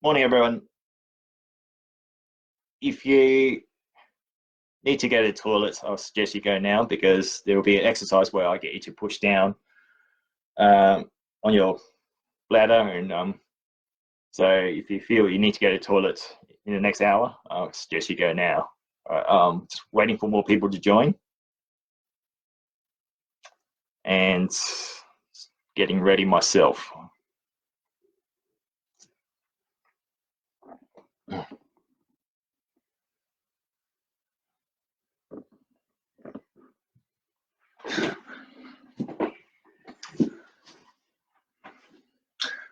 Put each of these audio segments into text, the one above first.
Morning, everyone. If you need to go to the toilet, I'll suggest you go now because there will be an exercise where I get you to push down on your bladder. And so if you feel you need to go to the toilet in the next hour, I'll suggest you go now. Just waiting for more people to join and getting ready myself.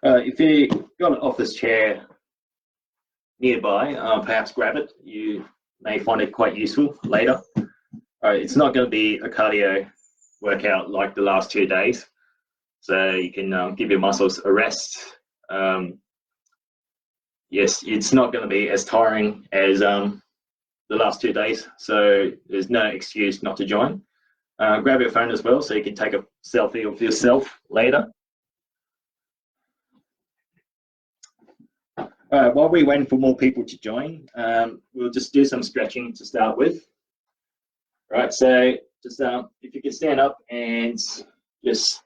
If you've got an office chair nearby, perhaps grab it. You may find it quite useful later. It's not going to be a cardio workout like the last 2 days, so you can give your muscles a rest. Yes, it's not going to be as tiring as the last 2 days, so there's no excuse not to join. Grab your phone as well so you can take a selfie of yourself later. While we wait for more people to join, we'll just do some stretching to start with. Right, so just if you can stand up and just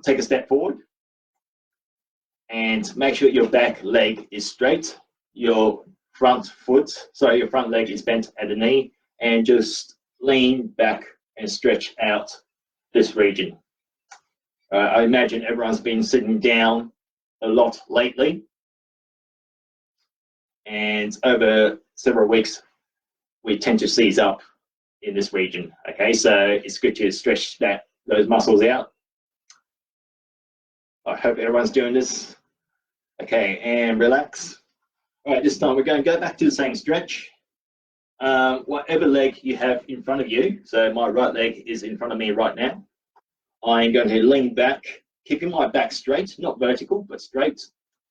take a step forward and make sure your back leg is straight, your front leg is bent at the knee, and just lean back and stretch out this region. I imagine everyone's been sitting down a lot lately, and over several weeks we tend to seize up in this region. Okay, so it's good to stretch those muscles out. I hope everyone's doing this. Okay, and relax. All right, this time we're going to go back to the same stretch. Whatever leg you have in front of you, so my right leg is in front of me right now, I'm going to lean back, keeping my back straight, not vertical, but straight,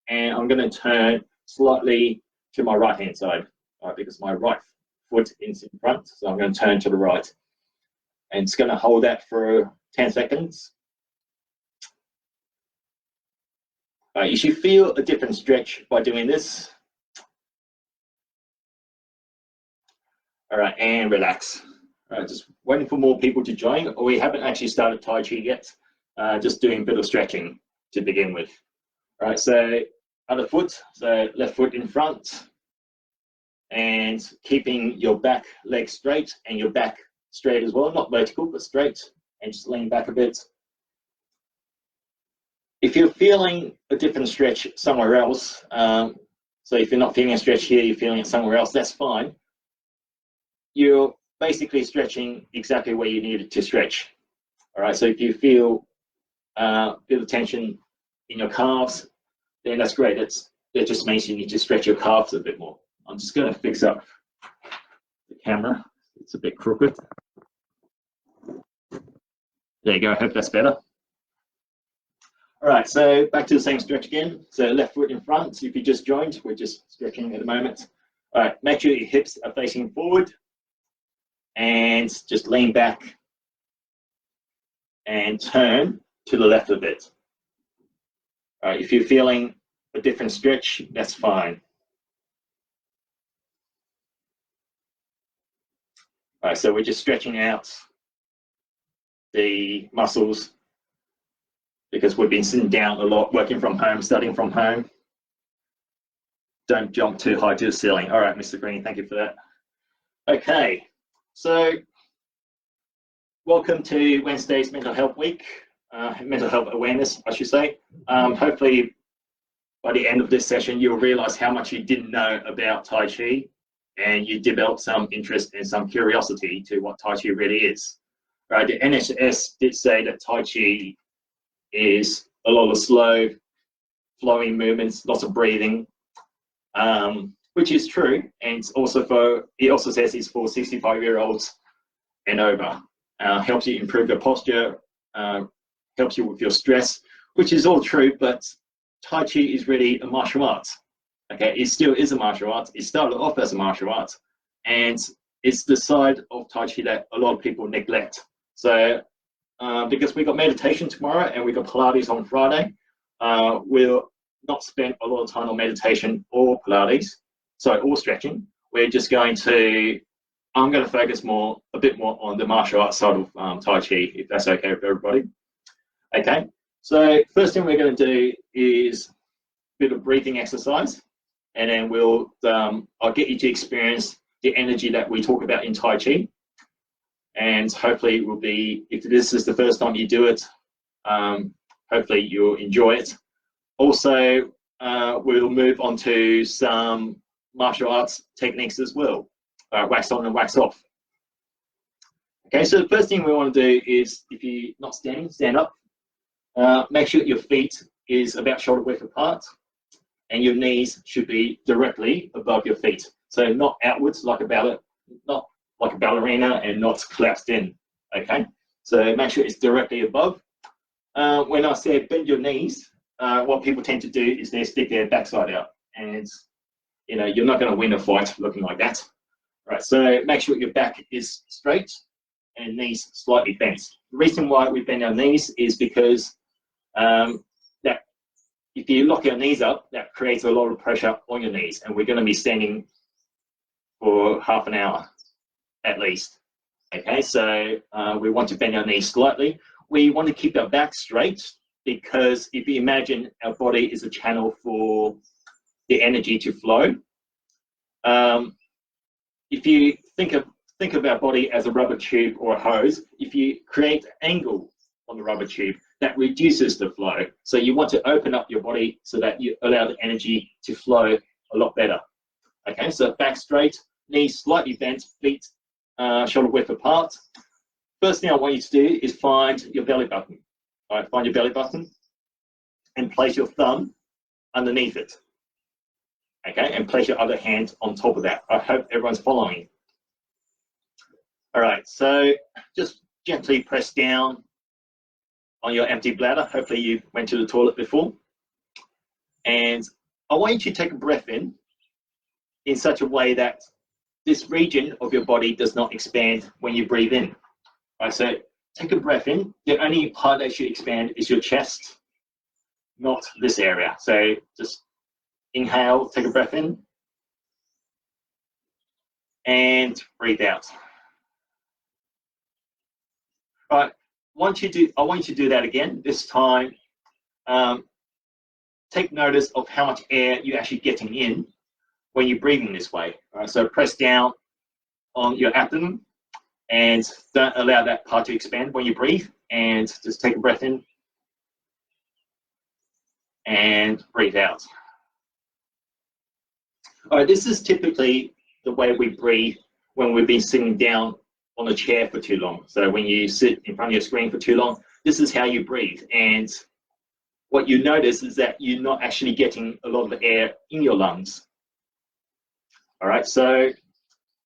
and I'm going to turn slightly to my right hand side, because my right foot is in front, so I'm going to turn to the right, and it's going to hold that for 10 seconds. You should feel a different stretch by doing this. All right, and relax. All right, just waiting for more people to join. We haven't actually started Tai Chi yet, just doing a bit of stretching to begin with. All right, so other foot, so left foot in front, and keeping your back leg straight and your back straight as well, not vertical, but straight, and just lean back a bit. If you're feeling a different stretch somewhere else, so if you're not feeling a stretch here, you're feeling it somewhere else, that's fine. You're basically stretching exactly where you need it to stretch. All right, so if you feel a bit of tension in your calves, then that's great. That just means you need to stretch your calves a bit more. I'm just going to fix up the camera. It's a bit crooked. There you go. I hope that's better. All right, so back to the same stretch again. So left foot in front. So if you just joined, we're just stretching at the moment. All right, make sure your hips are facing forward and just lean back and turn to the left a bit. All right, if you're feeling a different stretch, that's fine. All right, so we're just stretching out the muscles because we've been sitting down a lot, working from home, studying from home. Don't jump too high to the ceiling. All right, Mr. Green, thank you for that. Okay, so welcome to Wednesday's Mental Health Week, Mental Health Awareness, I should say. Hopefully, by the end of this session, you'll realize how much you didn't know about Tai Chi, and you develop some interest and some curiosity to what Tai Chi really is. Right, the NHS did say that Tai Chi is a lot of slow, flowing movements, lots of breathing, which is true, and it also says it's for 65-year-olds and over. Helps you improve your posture, helps you with your stress, which is all true, but Tai Chi is really a martial art. Okay, it still is a martial art. It started off as a martial art, and it's the side of Tai Chi that a lot of people neglect. So because we got meditation tomorrow and we got Pilates on Friday, we're not spend a lot of time on meditation or Pilates, or stretching. We're just going to, I'm going to focus a bit more on the martial arts side of Tai Chi, if that's okay with everybody. Okay, so first thing we're going to do is a bit of breathing exercise, and then I'll get you to experience the energy that we talk about in Tai Chi. And hopefully it will be, if this is the first time you do it, hopefully you'll enjoy it. Also, we'll move on to some martial arts techniques as well, wax on and wax off. Okay, so the first thing we want to do is, if you're not standing, stand up. Make sure that your feet is about shoulder width apart, and your knees should be directly above your feet. So not outwards like not like a ballerina, and not collapsed in. Okay, so make sure it's directly above. When I say bend your knees, what people tend to do is they stick their backside out, and you're not going to win a fight looking like that. Right, so make sure your back is straight and knees slightly bent. The reason why we bend our knees is because that if you lock your knees up, that creates a lot of pressure on your knees, and we're going to be standing for half an hour at least. Okay, so we want to bend our knees slightly. We want to keep our back straight, because if you imagine our body is a channel for the energy to flow. If you think of our body as a rubber tube or a hose, if you create an angle on the rubber tube, that reduces the flow. So you want to open up your body so that you allow the energy to flow a lot better. Okay, so back straight, knees slightly bent, feet shoulder width apart. First thing I want you to do is find your belly button. All right, find your belly button and place your thumb underneath it. Okay, and place your other hand on top of that. I hope everyone's following. All right, so just gently press down on your empty bladder. Hopefully you went to the toilet before. And I want you to take a breath in such a way that this region of your body does not expand when you breathe in. All right, so take a breath in. The only part that should expand is your chest, not this area. So just inhale, take a breath in, and breathe out. All right, I want you to do that again. This time, take notice of how much air you're actually getting in when you're breathing this way. All right, so press down on your abdomen and don't allow that part to expand when you breathe, and just take a breath in and breathe out. All right, this is typically the way we breathe when we've been sitting down on a chair for too long. So when you sit in front of your screen for too long, this is how you breathe. And what you notice is that you're not actually getting a lot of air in your lungs. All right, so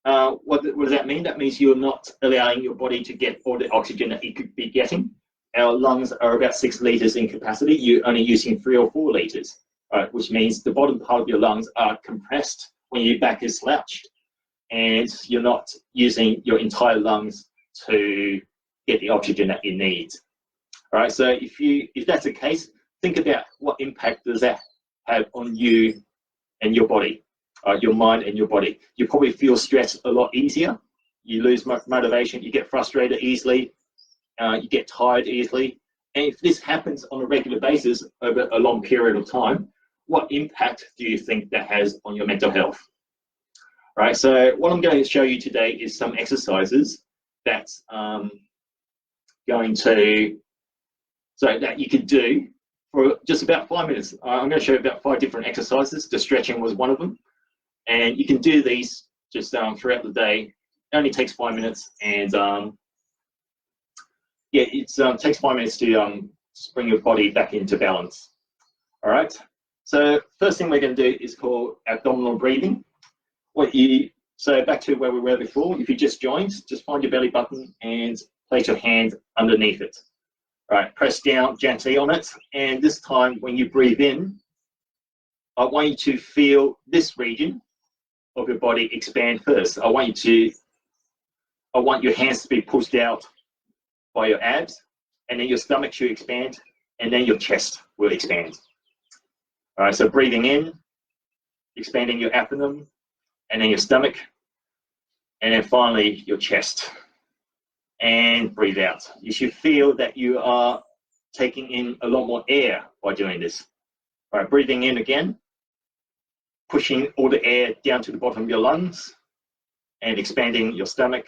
what does that mean? That means you're not allowing your body to get all the oxygen that it could be getting. Our lungs are about 6 liters in capacity. You're only using 3 or 4 liters, right? Which means the bottom part of your lungs are compressed when your back is slouched, and you're not using your entire lungs to get the oxygen that you need. All right, so if that's the case, think about what impact does that have on you and your body, your mind and your body. You probably feel stressed a lot easier. You lose motivation. You get frustrated easily. You get tired easily. And if this happens on a regular basis over a long period of time, what impact do you think that has on your mental health? Right, so what I'm going to show you today is some exercises that's that you can do for just about 5 minutes. I'm going to show you about 5 different exercises. The stretching was one of them, and you can do these just throughout the day. It only takes 5 minutes, and yeah, it takes 5 minutes to bring your body back into balance. All right, so first thing we're going to do is called abdominal breathing. So back to where we were before, if you just joined, just find your belly button and place your hand underneath it. All right, press down gently on it, and this time when you breathe in, I want you to feel this region of your body expand first. I want your hands to be pushed out by your abs, and then your stomach should expand, and then your chest will expand. All right, so breathing in, expanding your abdomen, and then your stomach, and then finally your chest. And breathe out. You should feel that you are taking in a lot more air by doing this. All right, breathing in again, pushing all the air down to the bottom of your lungs, and expanding your stomach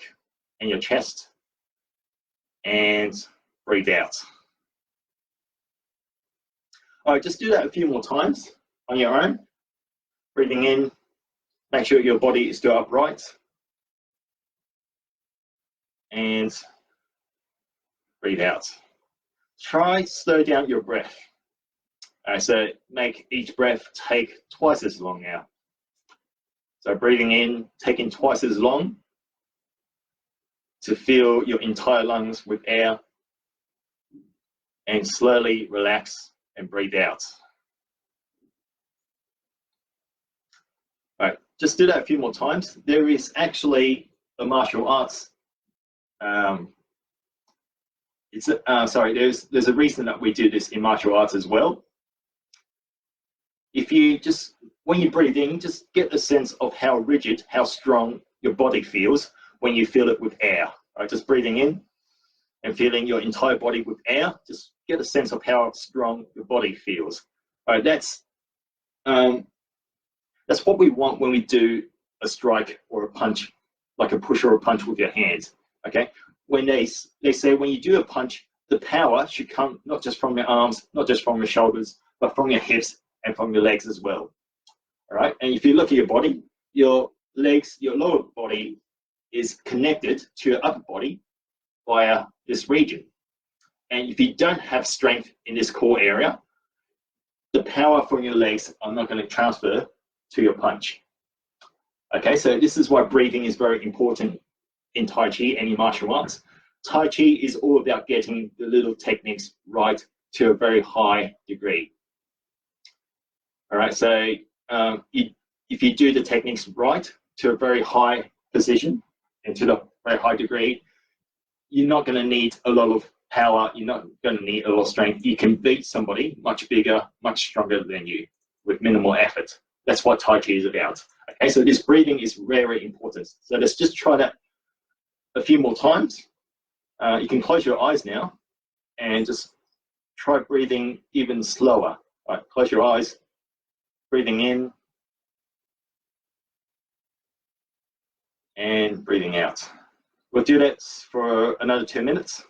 and your chest, and breathe out. All right, just do that a few more times on your own. Breathing in, make sure your body is still upright, and breathe out. Try slow down your breath. So make each breath take twice as long now. So breathing in, taking twice as long to fill your entire lungs with air, and slowly relax and breathe out. All right, just do that a few more times. There is actually a martial arts. There's a reason that we do this in martial arts as well. If you just, when you breathe in, just get a sense of how rigid, how strong your body feels when you fill it with air. All right, just breathing in and feeling your entire body with air. Just get a sense of how strong your body feels. All right, that's what we want when we do a strike or a punch, like a push or a punch with your hands. Okay, when they say when you do a punch, the power should come not just from your arms, not just from your shoulders, but from your hips and from your legs as well. All right, and if you look at your body, your legs, your lower body is connected to your upper body via this region. And if you don't have strength in this core area, the power from your legs are not going to transfer to your punch. Okay, so this is why breathing is very important in Tai Chi and in martial arts. Tai Chi is all about getting the little techniques right to a very high degree. All right, so if you do the techniques right to a very high position and to the very high degree, you're not going to need a lot of power, you're not going to need a lot of strength. You can beat somebody much bigger, much stronger than you with minimal effort. That's what Tai Chi is about. Okay, so this breathing is very important. So let's just try that a few more times. You can close your eyes now and just try breathing even slower. All right, close your eyes, breathing in and breathing out. We'll do that for another 2 minutes.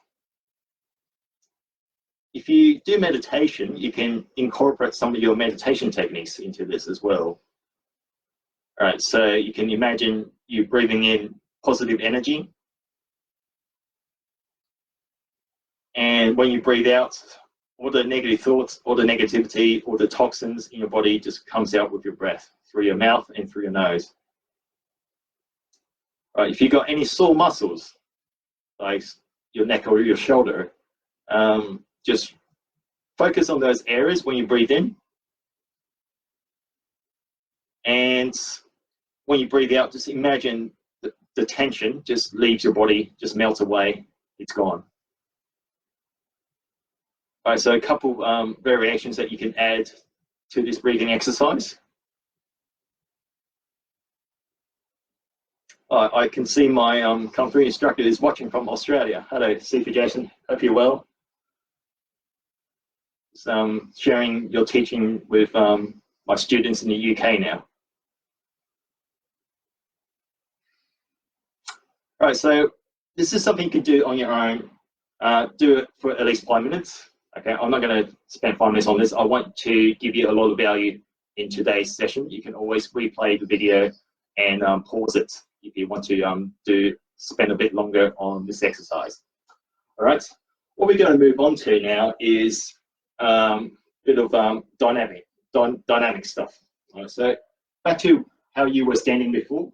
If you do meditation, you can incorporate some of your meditation techniques into this as well. All right, so you can imagine you breathing in positive energy. And when you breathe out, all the negative thoughts, all the negativity, all the toxins in your body just comes out with your breath through your mouth and through your nose. All right, if you've got any sore muscles, like your neck or your shoulder, just focus on those areas when you breathe in. And when you breathe out, just imagine the tension just leaves your body, just melts away, it's gone. All right, so a couple variations that you can add to this breathing exercise. I can see my Kung Fu instructor is watching from Australia. Hello, Sifu Jason, hope you're well. Sharing your teaching with my students in the UK now. All right, so this is something you can do on your own. Do it for at least 5 minutes. Okay, I'm not going to spend 5 minutes on this. I want to give you a lot of value in today's session. You can always replay the video and pause it if you want to spend a bit longer on this exercise. All right, what we're going to move on to now is a bit of dynamic stuff. All right, so back to how you were standing before.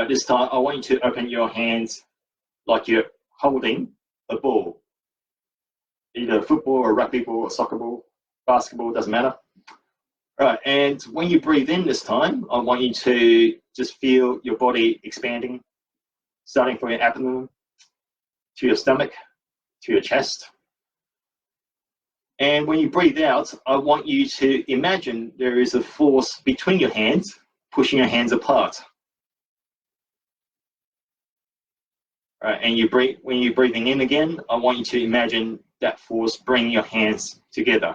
This time, I want you to open your hands like you're holding a ball, either a football or a rugby ball or soccer ball, basketball, doesn't matter. All right, and when you breathe in this time, I want you to just feel your body expanding, starting from your abdomen to your stomach, to your chest. And when you breathe out, I want you to imagine there is a force between your hands, pushing your hands apart. All right, and when you're breathing in again, I want you to imagine that force bringing your hands together.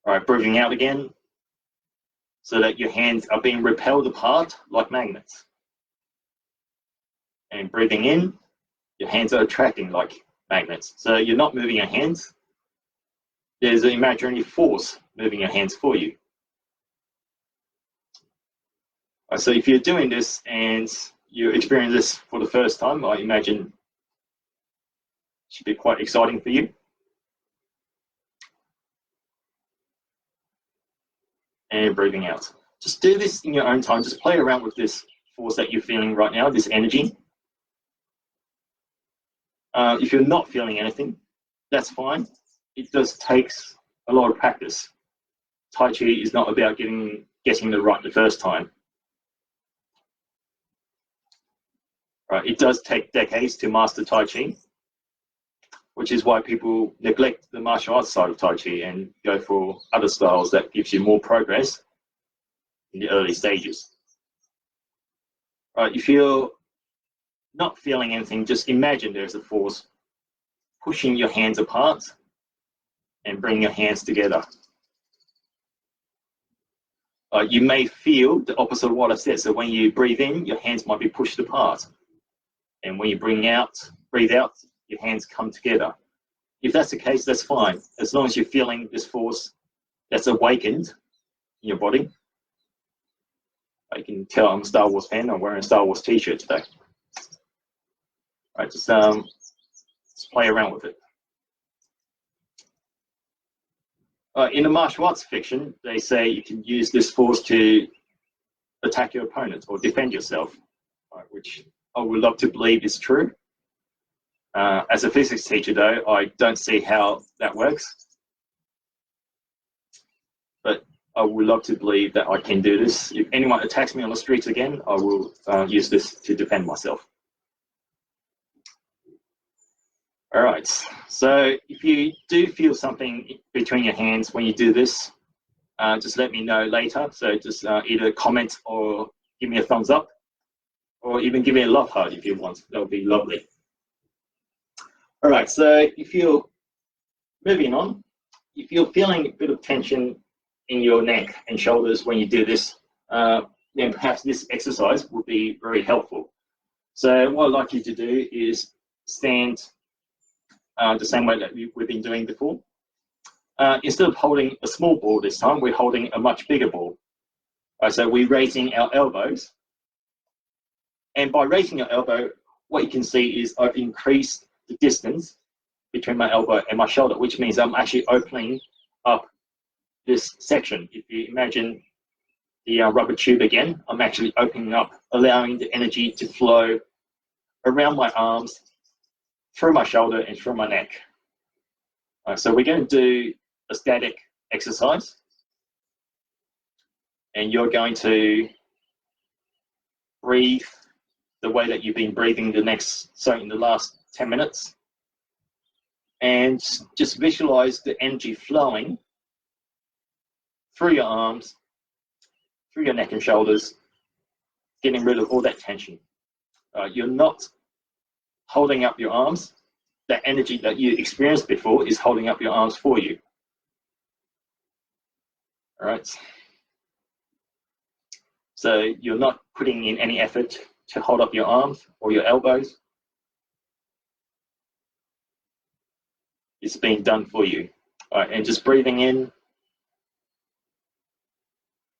All right, breathing out again, so that your hands are being repelled apart like magnets. And breathing in, your hands are attracting like magnets. So you're not moving your hands. There's an imaginary force moving your hands for you. Right, so if you're doing this and you experience this for the first time, I imagine it should be quite exciting for you. And breathing out. Just do this in your own time. Just play around with this force that you're feeling right now, this energy. If you're not feeling anything, that's fine. It just takes a lot of practice. Tai Chi is not about getting it right the first time. Right, it does take decades to master Tai Chi, which is why people neglect the martial arts side of Tai Chi and go for other styles that gives you more progress in the early stages. Right, if you're not feeling anything, just imagine there's a force pushing your hands apart and bring your hands together. You may feel the opposite of what I said. So when you breathe in, your hands might be pushed apart. And when you breathe out, your hands come together. If that's the case, that's fine. As long as you're feeling this force that's awakened in your body. You can tell I'm a Star Wars fan. I'm wearing a Star Wars t-shirt today. Right, just play around with it. In the martial arts fiction, they say you can use this force to attack your opponent or defend yourself, which I would love to believe is true. As a physics teacher, though, I don't see how that works. But I would love to believe that I can do this. If anyone attacks me on the streets again, I will use this to defend myself. All right, so if you do feel something between your hands when you do this, just let me know later. So just either comment or give me a thumbs up, or even give me a love heart if you want. That would be lovely. All right, so if you're moving on, if you're feeling a bit of tension in your neck and shoulders when you do this, then perhaps this exercise would be very helpful. So what I'd like you to do is stand the same way that we've been doing before. Instead of holding a small ball this time, we're holding a much bigger ball. Right, so we're raising our elbows. And by raising your elbow, what you can see is I've increased the distance between my elbow and my shoulder, which means I'm actually opening up this section. If you imagine the rubber tube again, I'm actually opening up, allowing the energy to flow around my arms, through my shoulder and through my neck. So we're going to do a static exercise, and you're going to breathe the way that you've been breathing in the last 10 minutes, and just visualize the energy flowing through your arms, through your neck and shoulders, getting rid of all that tension. You're not holding up your arms. That energy that you experienced before is holding up your arms for you. All right. So you're not putting in any effort to hold up your arms or your elbows. It's being done for you. All right, and just breathing in,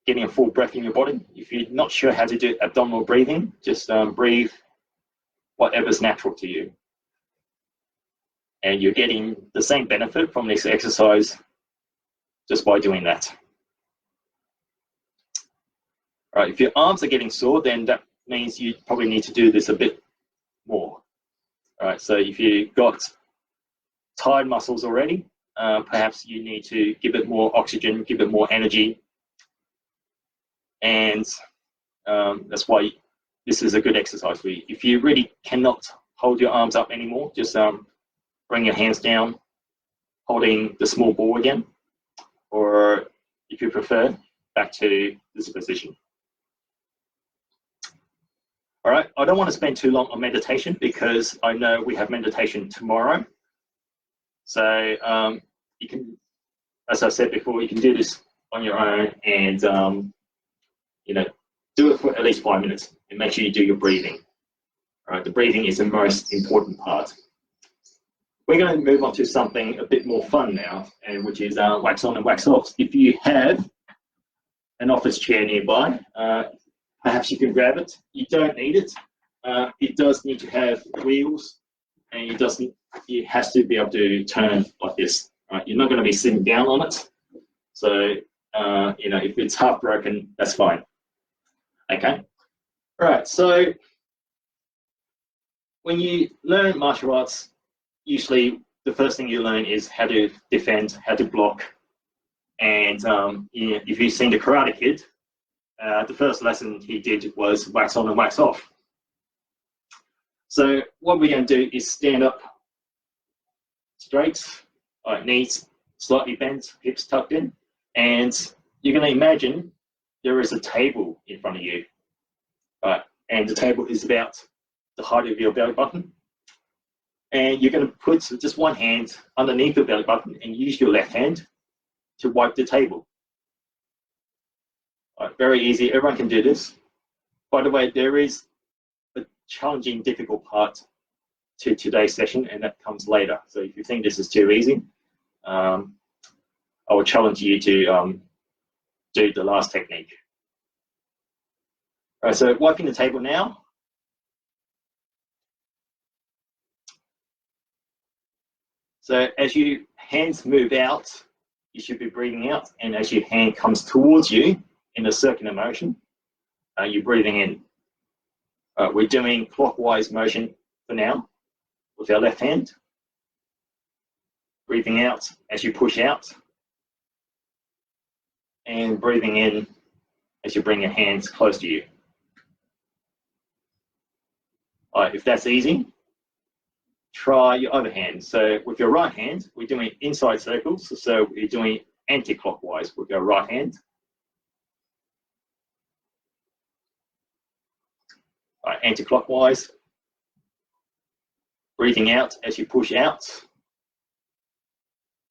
getting a full breath in your body. If you're not sure how to do abdominal breathing, just breathe whatever's natural to you. And you're getting the same benefit from this exercise just by doing that. All right, if your arms are getting sore, then that means you probably need to do this a bit more. All right, so if you've got tired muscles already, perhaps you need to give it more oxygen, give it more energy. And that's why this is a good exercise for you. If you really cannot hold your arms up anymore, just bring your hands down, holding the small ball again, or if you prefer, back to this position. All right, I don't want to spend too long on meditation because I know we have meditation tomorrow. So you can, as I said before, you can do this on your own and you know, do it for at least 5 minutes and make sure you do your breathing. All right, the breathing is the most important part. We're going to move on to something a bit more fun now, and which is wax on and wax off. If you have an office chair nearby, perhaps you can grab it. You don't need it. It does need to have wheels, and it has to be able to turn like this. Right? You're not going to be sitting down on it. So, you know, if it's half broken, that's fine. Okay. All right. So when you learn martial arts, usually the first thing you learn is how to defend, how to block. And you know, if you've seen the Karate Kid, the first lesson he did was wax on and wax off. So what we're going to do is stand up straight, knees slightly bent, hips tucked in, and you're going to imagine there is a table in front of you, right? And the table is about the height of your belly button. And you're going to put just one hand underneath the belly button and use your left hand to wipe the table. Right, very easy, everyone can do this. By the way, there is a challenging, difficult part to today's session, and that comes later. So if you think this is too easy, I would challenge you to do the last technique. All right, so wiping the table now. So as your hands move out, you should be breathing out, and as your hand comes towards you in a circular motion, you're breathing in. We're doing clockwise motion for now with our left hand. Breathing out as you push out, and breathing in as you bring your hands close to you. All right, if that's easy, try your other hand. So with your right hand, we're doing inside circles. So we're doing anti-clockwise with your right hand. All right, anti-clockwise. Breathing out as you push out,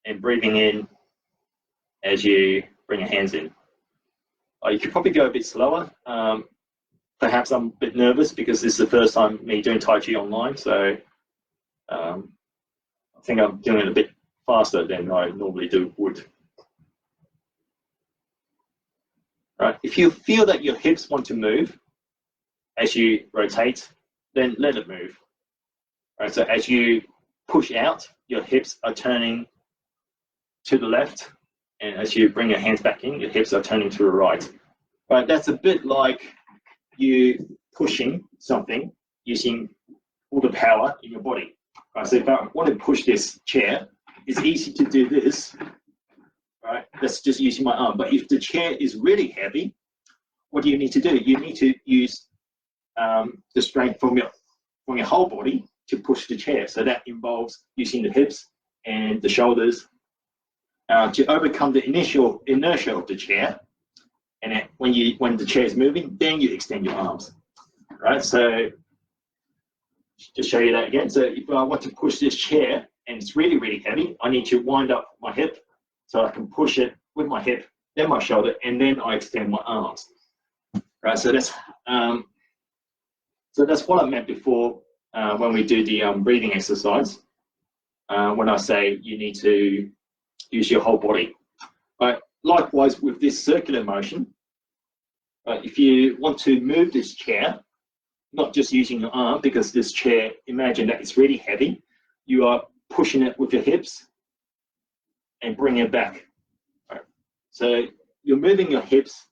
and breathing in as you bring your hands in. You could probably go a bit slower. Perhaps I'm a bit nervous because this is the first time me doing Tai Chi online, so I think I'm doing it a bit faster than I normally would. Right. If you feel that your hips want to move as you rotate, then let it move. Right. So as you push out, your hips are turning to the left, and as you bring your hands back in, your hips are turning to the right. Right. That's a bit like you pushing something using all the power in your body. Right, so if I want to push this chair, it's easy to do this, right? That's just using my arm. But if the chair is really heavy, what do you need to do? You need to use the strength from your whole body to push the chair. So that involves using the hips and the shoulders to overcome the initial inertia of the chair. And when the chair is moving, then you extend your arms, right? So to show you that again, so if I want to push this chair and it's really, really heavy, I need to wind up my hip so I can push it with my hip, then my shoulder, and then I extend my arms. Right, so that's what I meant before when we do the breathing exercise. When I say you need to use your whole body. Right, likewise with this circular motion, if you want to move this chair, not just using your arm, because this chair, imagine that it's really heavy. You are pushing it with your hips and bringing it back. Right. So you're moving your hips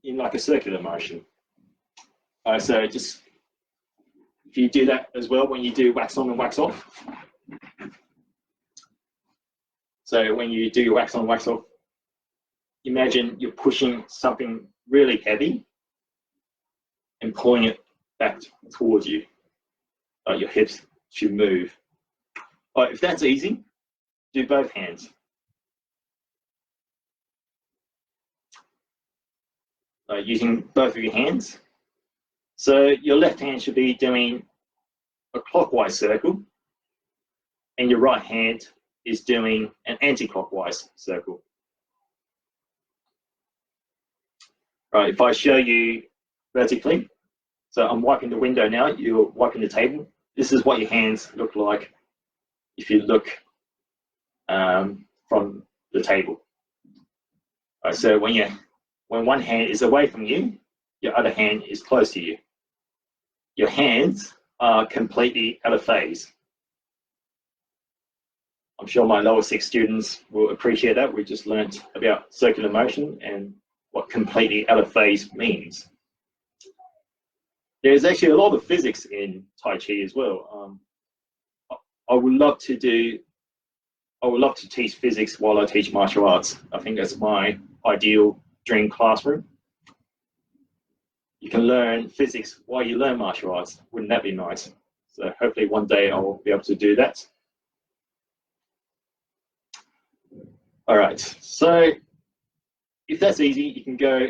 in like a circular motion. So just, if you do that as well when you do wax on and wax off. So when you do your wax on, wax off, imagine you're pushing something really heavy and pulling it back towards you. your hips should move. If that's easy, do both hands. Using both of your hands. So your left hand should be doing a clockwise circle, and your right hand is doing an anti-clockwise circle. Right, if I show you vertically, so I'm wiping the window now, you're wiping the table. This is what your hands look like if you look from the table. Right, so when one hand is away from you, your other hand is close to you. Your hands are completely out of phase. I'm sure my lower 6 students will appreciate that. We just learnt about circular motion and what completely out of phase means. There's actually a lot of physics in Tai Chi as well. I would love to teach physics while I teach martial arts. I think that's my ideal dream classroom. You can learn physics while you learn martial arts. Wouldn't that be nice? So hopefully one day I'll be able to do that. All right, so if that's easy, you can go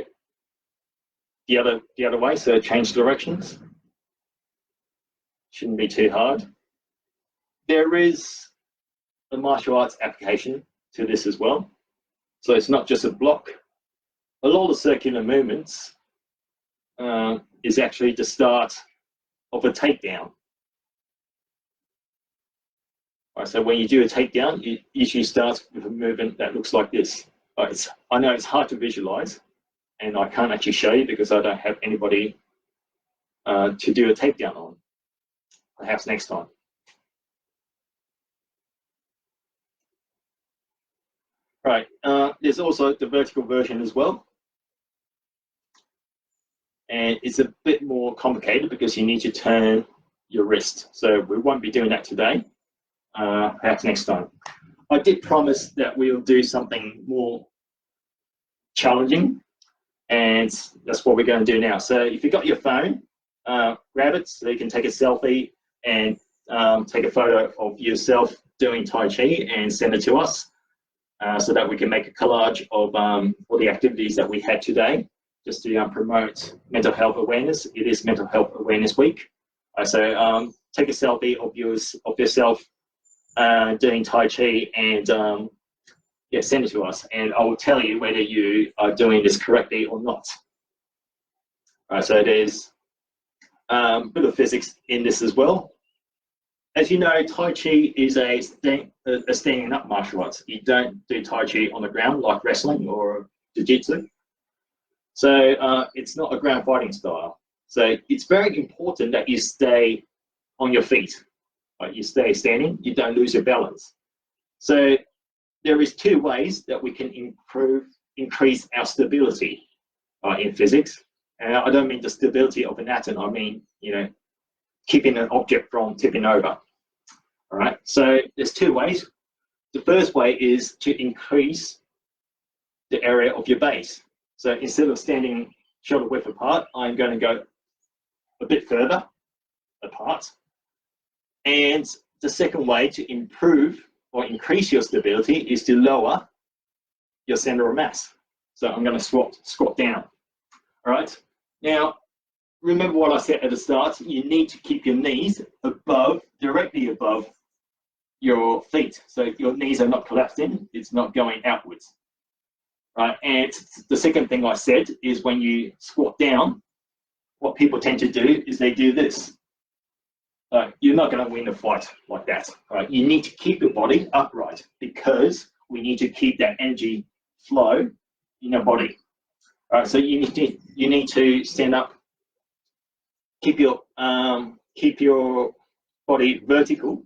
the other way, so change directions. Shouldn't be too hard. There is a martial arts application to this as well. So it's not just a block. A lot of circular movements is actually the start of a takedown. Right, so when you do a takedown, it usually starts with a movement that looks like this. I know it's hard to visualize, and I can't actually show you because I don't have anybody to do a takedown on. Perhaps next time. Right, there's also the vertical version as well. And it's a bit more complicated because you need to turn your wrist. So we won't be doing that today, perhaps next time. I did promise that we'll do something more challenging, and that's what we're going to do now. So if you've got your phone, grab it so you can take a selfie and take a photo of yourself doing Tai Chi and send it to us so that we can make a collage of all the activities that we had today, just to promote mental health awareness. It is Mental Health Awareness Week. So take a selfie of yourself doing Tai Chi and yeah, send it to us, and I will tell you whether you are doing this correctly or not. So there's a bit of physics in this as well. As you know, Tai Chi is a standing up martial arts. You don't do Tai Chi on the ground like wrestling or jiu-jitsu. So it's not a ground fighting style. So it's very important that you stay on your feet. You stay standing, you don't lose your balance. So there is 2 ways that we can increase our stability in physics. And I don't mean the stability of an atom. I mean, keeping an object from tipping over. All right. So there's 2 ways. The first way is to increase the area of your base. So instead of standing shoulder width apart, I'm going to go a bit further apart. And the second way to improve or increase your stability is to lower your center of mass. So I'm going to squat down. All right. Now, remember what I said at the start. You need to keep your knees directly above your feet. So your knees are not collapsed in. It's not going outwards. Right. And the second thing I said is when you squat down, what people tend to do is they do this. You're not going to win a fight like that. Right? You need to keep your body upright because we need to keep that energy flow in your body. All right, so you need to stand up, keep your body vertical,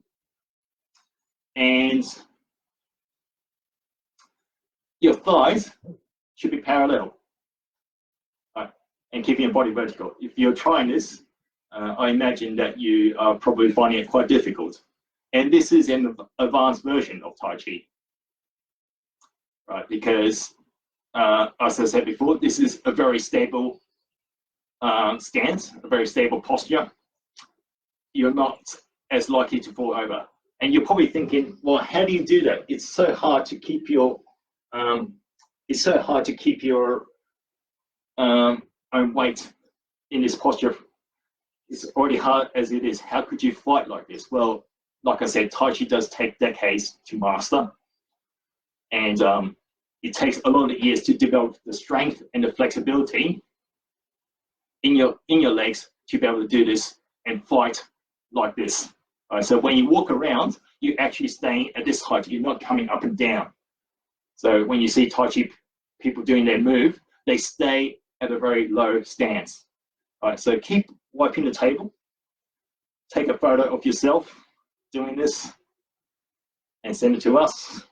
and your thighs should be parallel. Right? And keeping your body vertical. If you're trying this, I imagine that you are probably finding it quite difficult. And this is an advanced version of Tai Chi, right? Because, as I said before, this is a very stable stance, a very stable posture. you're not as likely to fall over. And you're probably thinking, well, how do you do that? It's so hard to keep your own weight in this posture. It's already hard as it is. How could you fight like this? Well, like I said, Tai Chi does take decades to master, and it takes a lot of years to develop the strength and the flexibility in your legs to be able to do this and fight like this. So when you walk around, you're actually staying at this height. You're not coming up and down. So when you see Tai Chi people doing their move, they stay at a very low stance. All right, so keep wiping the table. Take a photo of yourself doing this and send it to us.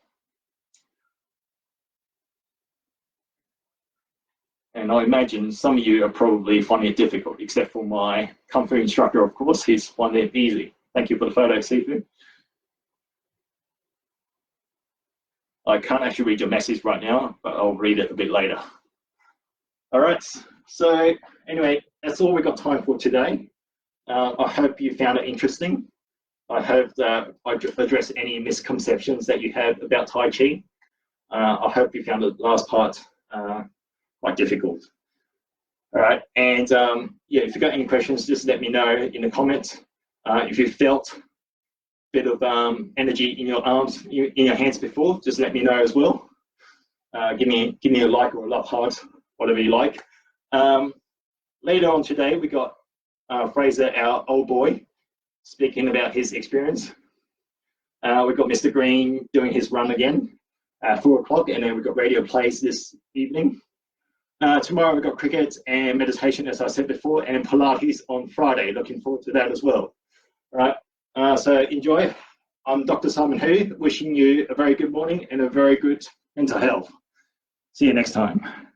And I imagine some of you are probably finding it difficult, except for my Kung Fu instructor, of course. He's finding it easy. Thank you for the photo, Sifu. I can't actually read your message right now, but I'll read it a bit later. All right, so anyway, that's all we've got time for today. I hope you found it interesting. I hope that I addressed any misconceptions that you have about Tai Chi. I hope you found the last part quite difficult. All right, and yeah, if you've got any questions, just let me know in the comments. If you felt a bit of energy in your arms, in your hands before, just let me know as well. Give me a like or a love heart, whatever you like. Later on today, we got Fraser, our old boy, speaking about his experience. We've got Mr. Green doing his run again at 4 o'clock, and then we've got radio plays this evening. Tomorrow we've got cricket and meditation, as I said before, and Pilates on Friday. Looking forward to that as well. All right, so enjoy. I'm Dr. Simon Hu, wishing you a very good morning and a very good mental health. See you next time.